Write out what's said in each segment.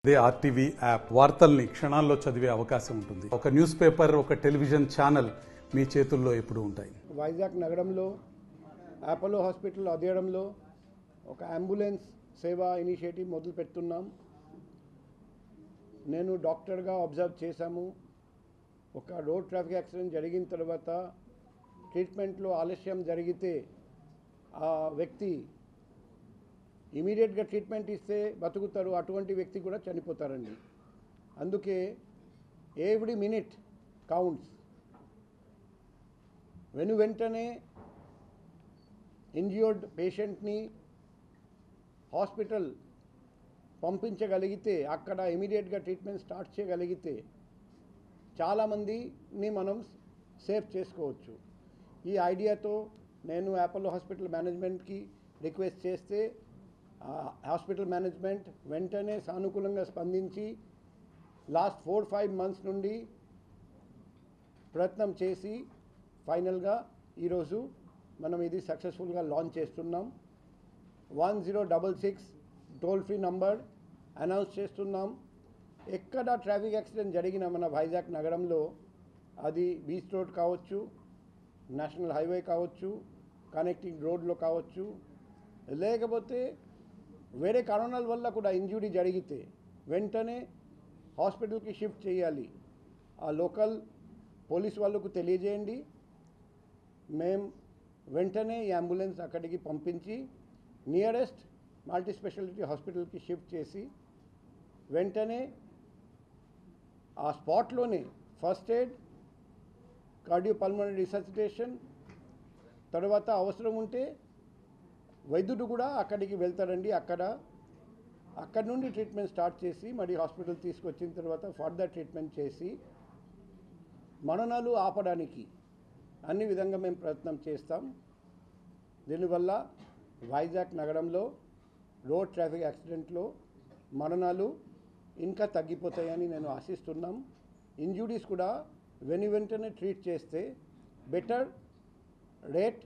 They RTV app వార్తల్ని క్షణాల్లో చదివే అవకాశం ఉంటుంది. ఒక న్యూస్ పేపర్, ఒక టెలివిజన్ ఛానల్ మీ చేతుల్లో ఎప్పుడూ ఉంటాయి. వైజాగ్ నగరంలో అపోలో హాస్పిటల్ అధ్యయనంలో ఒక అంబులెన్స్ సేవా ఇనిషియేటివ్ మొదలు పెడుతున్నాం. నేను డాక్టర్గా అబ్జర్వ్ చేశాము. ఒక రోడ్ ట్రాఫిక్ యాక్సిడెంట్ జరిగిన తర్వాత ట్రీట్మెంట్లో ఆలస్యం జరిగితే ఆ వ్యక్తి ఇమీడియట్గా ట్రీట్మెంట్ ఇస్తే బతుకుతారు, అటువంటి వ్యక్తి కూడా చనిపోతారండి. అందుకే ఎవ్రీ మినిట్ కౌంట్స్. వెంటనే ఇంజ్యూర్డ్ పేషెంట్ని హాస్పిటల్ పంపించగలిగితే, అక్కడ ఇమీడియట్గా ట్రీట్మెంట్ స్టార్ట్ చేయగలిగితే చాలామందిని మనం సేవ్ చేసుకోవచ్చు. ఈ ఐడియాతో నేను అపోలో హాస్పిటల్ మేనేజ్మెంట్కి రిక్వెస్ట్ చేస్తే హాస్పిటల్ మేనేజ్మెంట్ వెంటనే సానుకూలంగా స్పందించి లాస్ట్ 4-5 months నుండి ప్రయత్నం చేసి ఫైనల్గా ఈరోజు మనం ఇది సక్సెస్ఫుల్గా లాంచ్ చేస్తున్నాం. 1066 టోల్ ఫ్రీ నంబర్ అనౌన్స్ చేస్తున్నాం. ఎక్కడ ట్రాఫిక్ యాక్సిడెంట్ జరిగిన మన వైజాగ్ నగరంలో, అది బీచ్ రోడ్ కావచ్చు, నేషనల్ హైవే కావచ్చు, కనెక్టింగ్ రోడ్లో కావచ్చు, లేకపోతే వేరే కారణాల వల్ల కూడా ఇంజురీ జరిగితే వెంటనే హాస్పిటల్కి షిఫ్ట్ చేయాలి. ఆ లోకల్ పోలీస్ వాళ్ళకు తెలియజేయండి. మేము వెంటనే ఈ అంబులెన్స్ అక్కడికి పంపించి నియరెస్ట్ మల్టీ స్పెషాలిటీ హాస్పిటల్కి షిఫ్ట్ చేసి వెంటనే ఆ స్పాట్లోనే ఫస్ట్ ఎయిడ్, కార్డియోపల్మనరీ రిససిటేషన్, తర్వాత అవసరం ఉంటే వైద్యుడు కూడా అక్కడికి వెళ్తారండి. అక్కడి నుండి ట్రీట్మెంట్ స్టార్ట్ చేసి మరి హాస్పిటల్ తీసుకొచ్చిన తర్వాత ఫర్దర్ ట్రీట్మెంట్ చేసి మరణాలు ఆపడానికి అన్ని విధంగా మేము ప్రయత్నం చేస్తాం. దీనివల్ల వైజాగ్ నగరంలో రోడ్ ట్రాఫిక్ యాక్సిడెంట్లో మరణాలు ఇంకా తగ్గిపోతాయని నేను ఆశిస్తున్నాం. ఇంజురీస్ కూడా వెంటనే ట్రీట్ చేస్తే better rate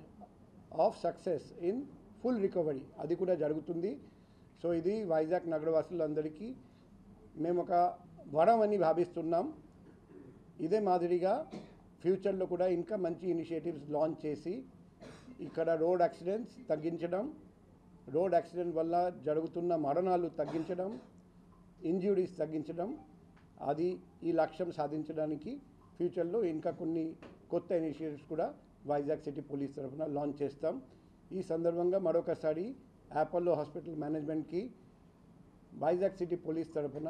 of success in full recovery అది కూడా జరుగుతుంది. సో ఇది వైజాగ్ నగరవాసులందరికీ మేము ఒక వరం అని భావిస్తున్నాం. ఇదే మాదిరిగా ఫ్యూచర్లో కూడా ఇంకా మంచి ఇనిషియేటివ్స్ లాంచ్ చేసి ఇక్కడ రోడ్ యాక్సిడెంట్స్ తగ్గించడం, రోడ్ యాక్సిడెంట్ వల్ల జరుగుతున్న మరణాలు తగ్గించడం, ఇంజ్యూరీస్ తగ్గించడం, అది ఈ లక్ష్యం సాధించడానికి ఫ్యూచర్లో ఇంకా కొన్ని కొత్త ఇనిషియేటివ్స్ కూడా వైజాగ్ సిటీ పోలీస్ తరఫున లాంచ్ చేస్తాం. ఈ సందర్భంగా మరొకసారి అపోలో హాస్పిటల్ మేనేజ్మెంట్కి వైజాగ్ సిటీ పోలీస్ తరఫున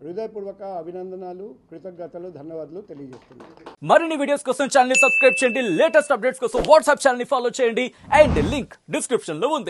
హృదయపూర్వక అభినందనలు, కృతజ్ఞతలు, ధన్యవాదాలు తెలియజేస్తున్నాను. మరిన్ని వీడియోస్ కోసం ఛానల్ ని సబ్స్క్రైబ్ చేయండి. లేటెస్ట్ అప్డేట్స్ కోసం వాట్సాప్ ఛానల్ ని ఫాలో చేయండి. అండ్ లింక్ డిస్క్రిప్షన్ లో ఉంది.